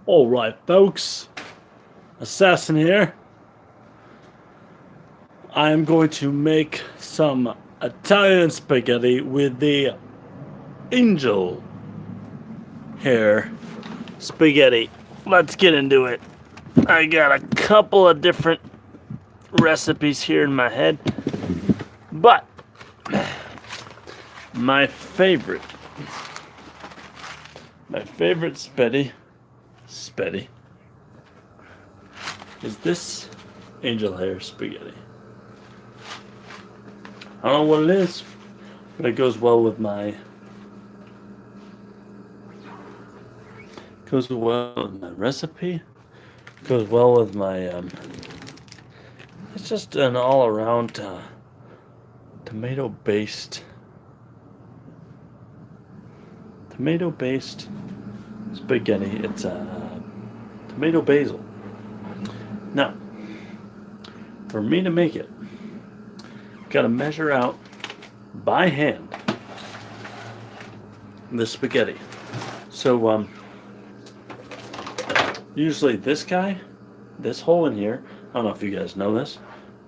All right, folks. Assassin here. I am going to make some Italian spaghetti with the angel hair spaghetti. Let's get into it. I got a couple of different recipes here in my head, but my favorite spaghetti is this angel hair spaghetti. I don't know what it is, but it goes well with my recipe. Goes well with my it's just an all-around tomato-based spaghetti. It's tomato basil. Now, for me to make it, got to measure out by hand the spaghetti. So usually this hole in here, I don't know if you guys know this,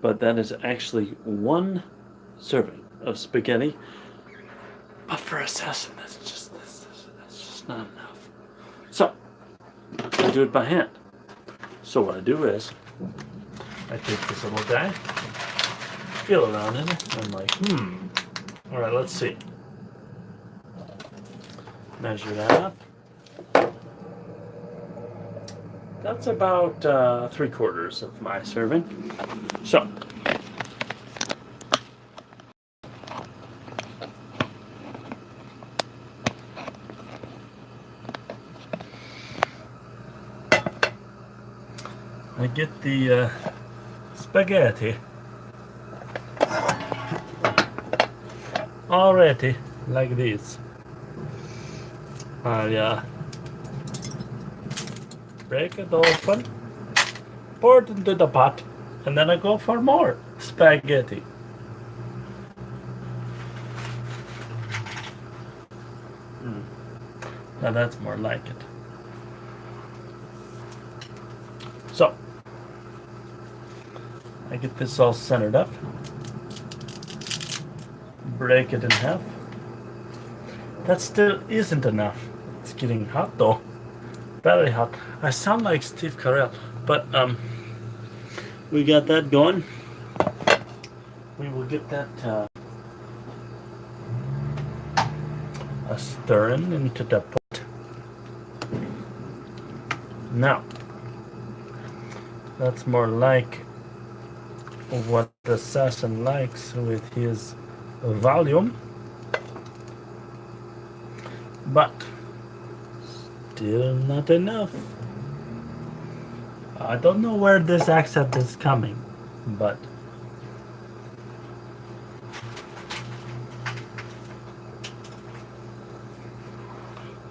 but that is actually one serving of spaghetti. But for assassin, that's just not enough. So I do it by hand. So what I do is I take this little guy, feel around in it, and I'm like, all right, let's see. Measure that up. That's about 3/4 of my serving. So I get the spaghetti already like this. I break it open, pour it into the pot, and then I go for more spaghetti. Now that's more like it. So I get this all centered up, break it in half. That still isn't enough. It's getting hot though, very hot. I sound like Steve Carell, but we got that going. We will get that stirring into the pot. Now that's more like what the assassin likes with his volume, but still not enough. I don't know where this accent is coming, but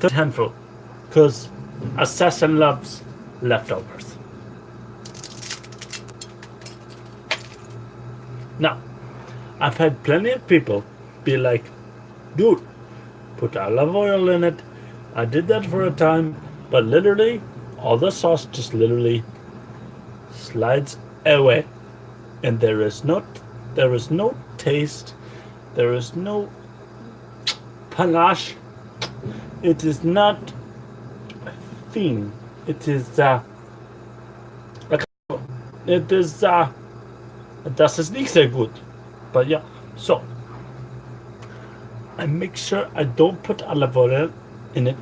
a handful, because assassin loves leftovers. Now, I've had plenty of people be like, dude, put olive oil in it. I did that for a time, but literally, all the sauce just literally slides away. And there is no taste, there is no panache. It is not thin. It is das ist nicht sehr gut. But yeah, so I make sure I don't put olive oil in it.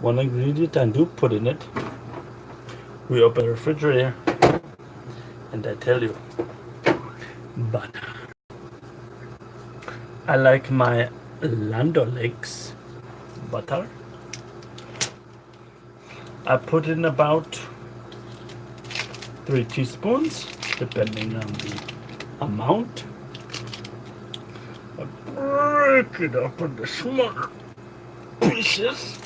One ingredient I do put in it. We open the refrigerator, and I tell you, butter. I like my Land O'Lakes butter. I put in about 3 teaspoons, depending on the amount. I break it up into smaller pieces.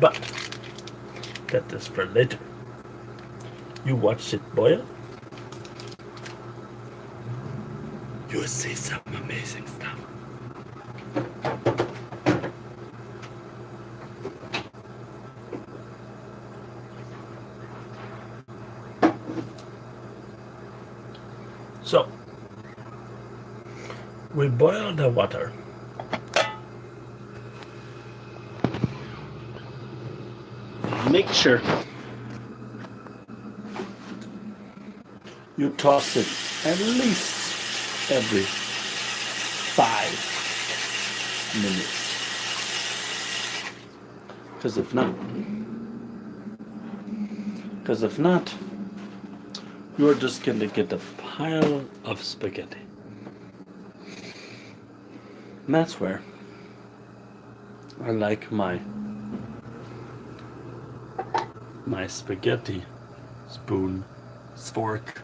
But that is for later. You watch it boil, you will see some amazing stuff. So we boil the water. Make sure you toss it at least every 5 minutes. Because if not, you're just going to get a pile of spaghetti. And that's where I like my spaghetti spoon, fork,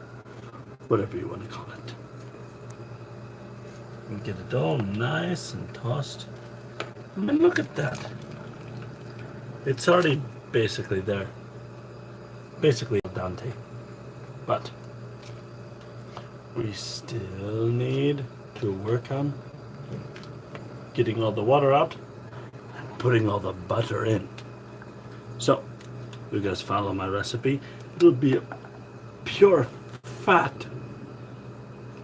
whatever you want to call it. And get it all nice and tossed. I mean, look at that. It's already basically there. Basically al dente. But we still need to work on getting all the water out and putting all the butter in. So, you guys follow my recipe. It'll be a pure fat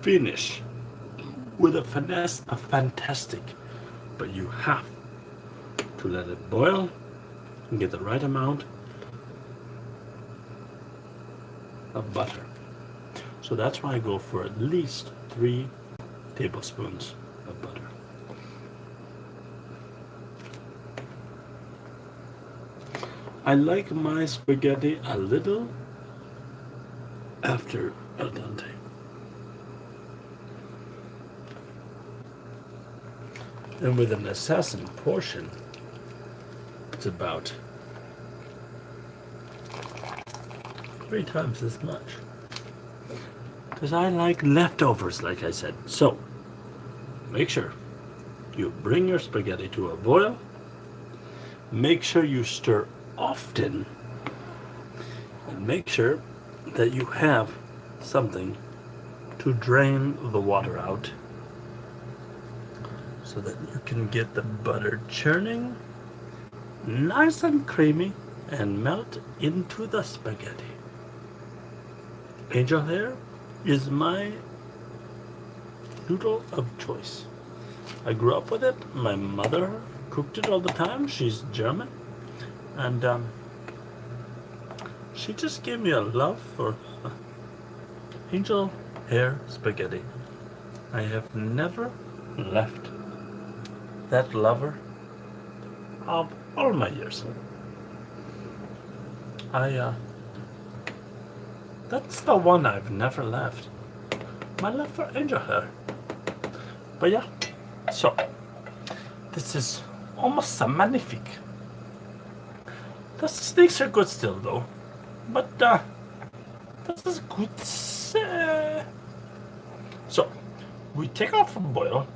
finish with a finesse of fantastic. But you have to let it boil and get the right amount of butter. So that's why I go for at least 3 tablespoons of butter. I like my spaghetti a little after al dente. And with an assassin portion, it's about 3 times as much. Because I like leftovers, like I said. So, make sure you bring your spaghetti to a boil. Make sure you stir often. And make sure that you have something to drain the water out so that you can get the butter churning nice and creamy and melt into the spaghetti. Angel hair is my noodle of choice. I grew up with it. My mother cooked it all the time. She's German. And she just gave me a love for angel hair spaghetti. I have never left that lover of all my years. That's the one I've never left. My love for angel hair. But yeah, so this is almost a magnifique. The steaks are good still though. But this is good. So we take off from boil.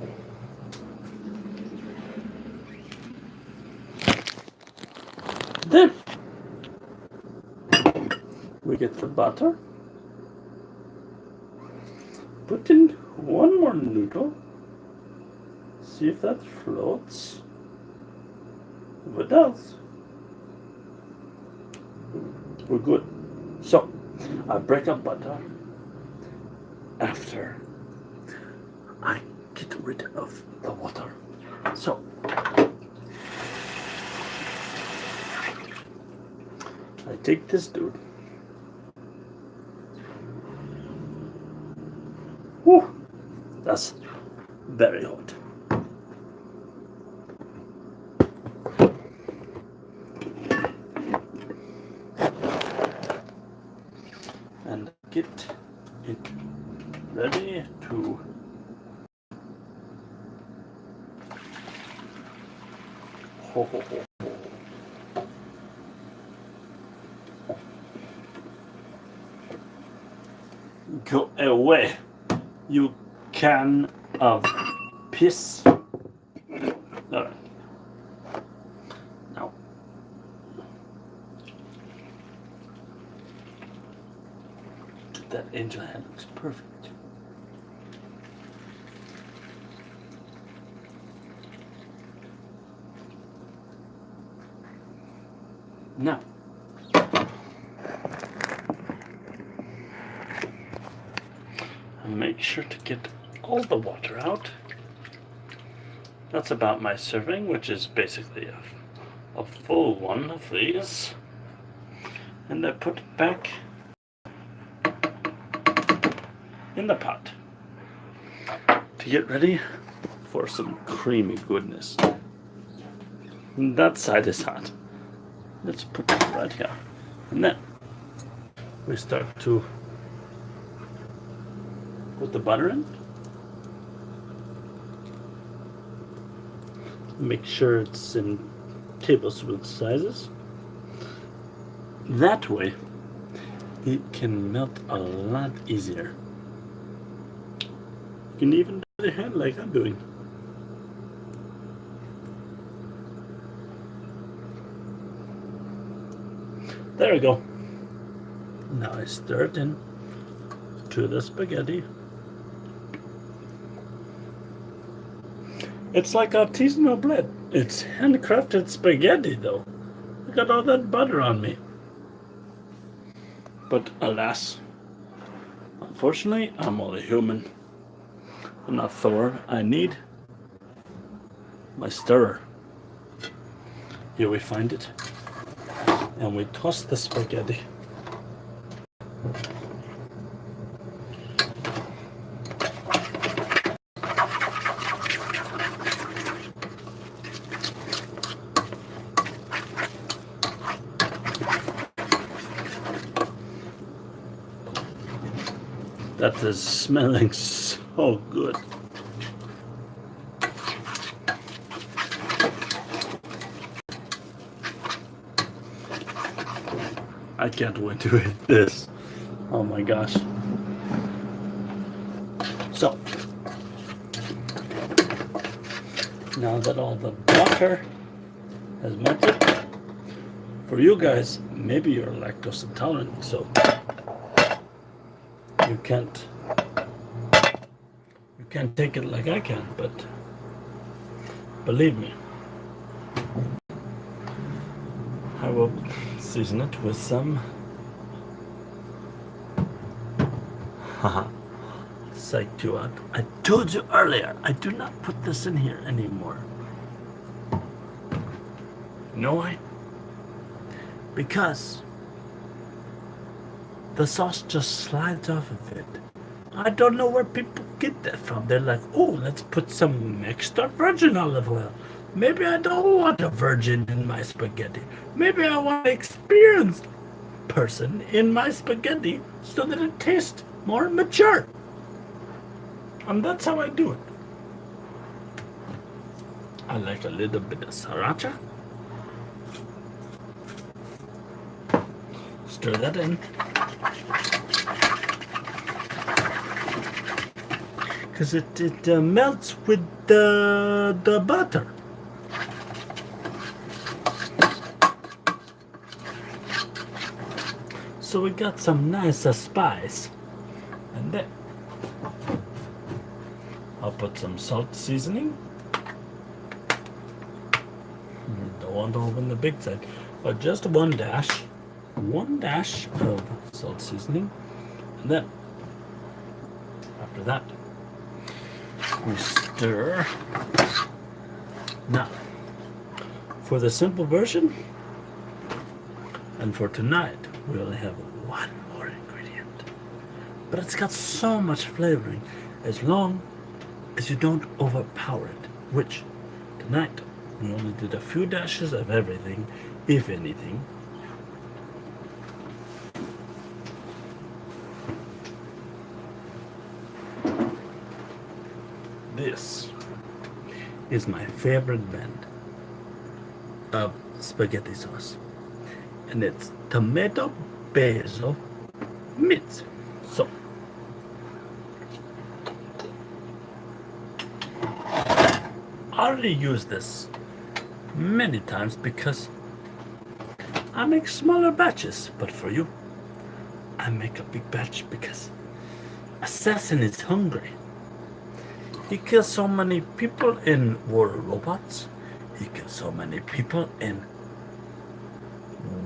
Then we get the butter, put in one more noodle, see if that floats. If it does, we're good. So I break up butter after I get rid of the water. So I take this dude. Whew, that's very hot. And get it ready to ho ho ho. Go away, you can of piss. Alright. Now, that angel hair looks perfect. Now, make sure to get all the water out. That's about my serving, which is basically a full one of these. And I put it back in the pot to get ready for some creamy goodness. And that side is hot. Let's put it right here. And then we start to put the butter in. Make sure it's in tablespoon sizes. That way it can melt a lot easier. You can even do the hand like I'm doing. There we go. Now I stir it in to the spaghetti. It's like artisanal bread. It's handcrafted spaghetti though. I got all that butter on me. But alas, unfortunately, I'm only human. I'm not Thor. I need my stirrer. Here we find it. And we toss the spaghetti. That is smelling so good. I can't wait to eat this. Oh my gosh. So, now that all the butter has melted, for you guys, maybe you're lactose intolerant, so you can't take it like I can, but believe me, I will season it with some psyched you out. I told you earlier, I do not put this in here anymore. You know why? Because the sauce just slides off of it. I don't know where people get that from. They're like, oh, let's put some extra virgin olive oil. Maybe I don't want a virgin in my spaghetti. Maybe I want an experienced person in my spaghetti so that it tastes more mature. And that's how I do it. I like a little bit of sriracha. Stir that in. Because it melts with the butter. So we got some nice spice. And then I'll put some salt seasoning. Don't want to open the big side, but just one dash of salt seasoning. And then after that, we stir. Now, for the simple version, and for tonight, we only have one more ingredient. But it's got so much flavoring, as long as you don't overpower it, which tonight, we only did a few dashes of everything, if anything. This is my favorite blend of spaghetti sauce, and it's tomato basil mint. So I already used this many times because I make smaller batches, but for you I make a big batch because Assassin is hungry. He kills so many people in War Robots. He kills so many people in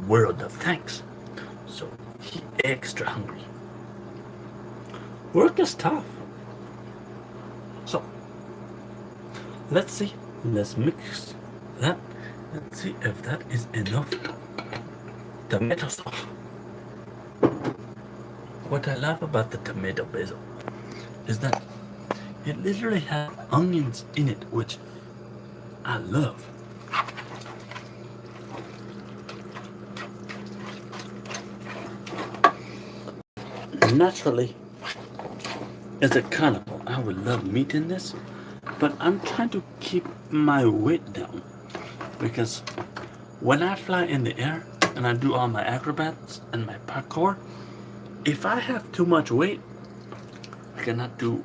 world of thanks. So he extra hungry. Work is tough. So let's see. Let's mix that. Let's see if that is enough tomato sauce. What I love about the tomato basil is that it literally has onions in it, which I love. Naturally, as a cannibal, I would love meat in this, but I'm trying to keep my weight down because when I fly in the air and I do all my acrobats and my parkour, if I have too much weight, I cannot do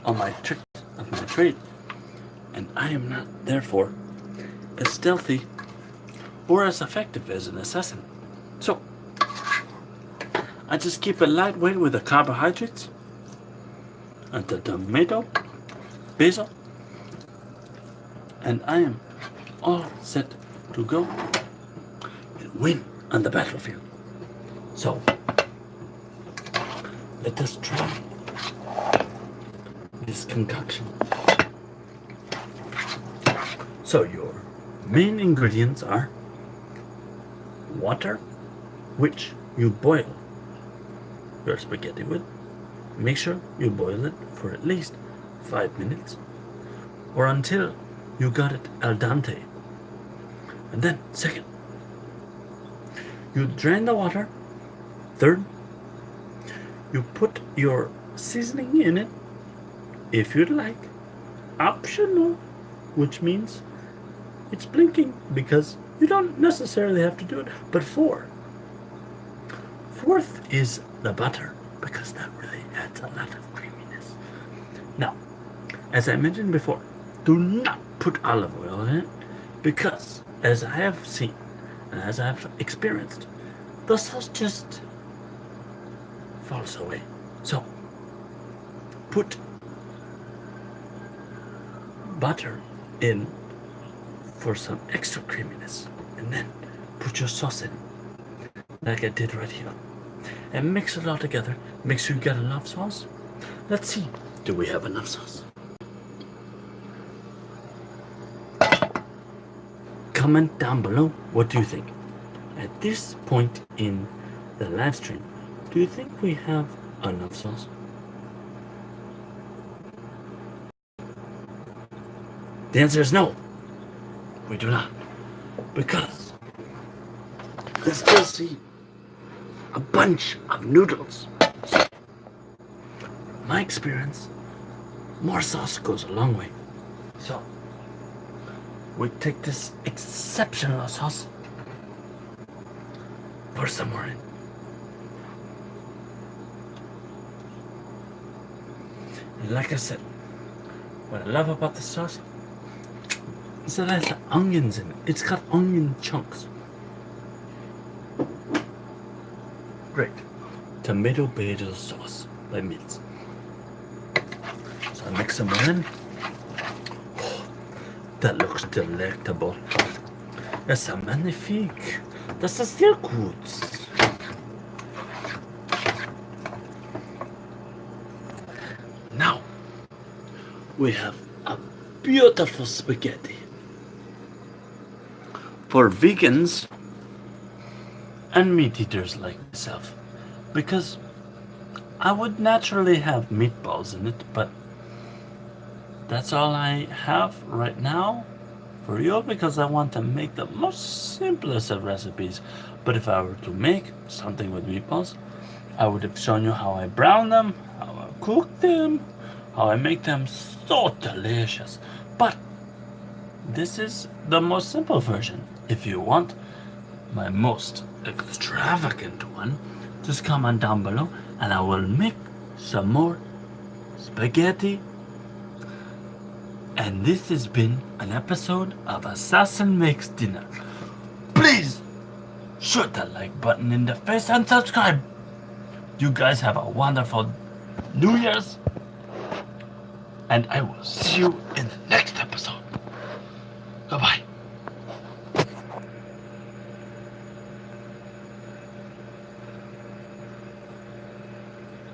all my tricks of my trade, and I am not therefore as stealthy or as effective as an assassin. So I just keep it lightweight with the carbohydrates and the tomato, basil, and I am all set to go and win on the battlefield. So let us try this concoction. So your main ingredients are water, which you boil your spaghetti with. Make sure you boil it for at least 5 minutes or until you got it al dente. And then second, you drain the water. Third, you put your seasoning in it if you'd like. Optional, which means it's blinking because you don't necessarily have to do it. But fourth is the butter, because that really adds a lot of creaminess. Now, as I mentioned before, do not put olive oil in it because, as I have seen and as I've experienced, the sauce just falls away. So, put butter in for some extra creaminess, and then put your sauce in, like I did right here, and mix it all together. Make sure you got enough sauce. Let's see, do we have enough sauce? Comment down below, what do you think? At this point in the live stream, do you think we have enough sauce? The answer is no. We do not. Because I still see a bunch of noodles. So, my experience, more sauce goes a long way. So, we take this exceptional sauce, pour some more in. And like I said, what I love about the sauce is that it has onions in it. It's got onion chunks. Great. Tomato basil sauce by Mills. So I mix some more in. Oh, that looks delectable. Das ist magnifique. Das ist sehr gut. Now we have a beautiful spaghetti for vegans and meat eaters like myself, because I would naturally have meatballs in it, but that's all I have right now for you, because I want to make the most simplest of recipes. But if I were to make something with meatballs, I would have shown you how I brown them, how I cook them, how I make them so delicious. But this is the most simple version. If you want my most extravagant one, just comment down below and I will make some more spaghetti. And this has been an episode of Assassin Makes Dinner. Please shoot that like button in the face and subscribe. You guys have a wonderful New Year's, and I will see you in the next episode.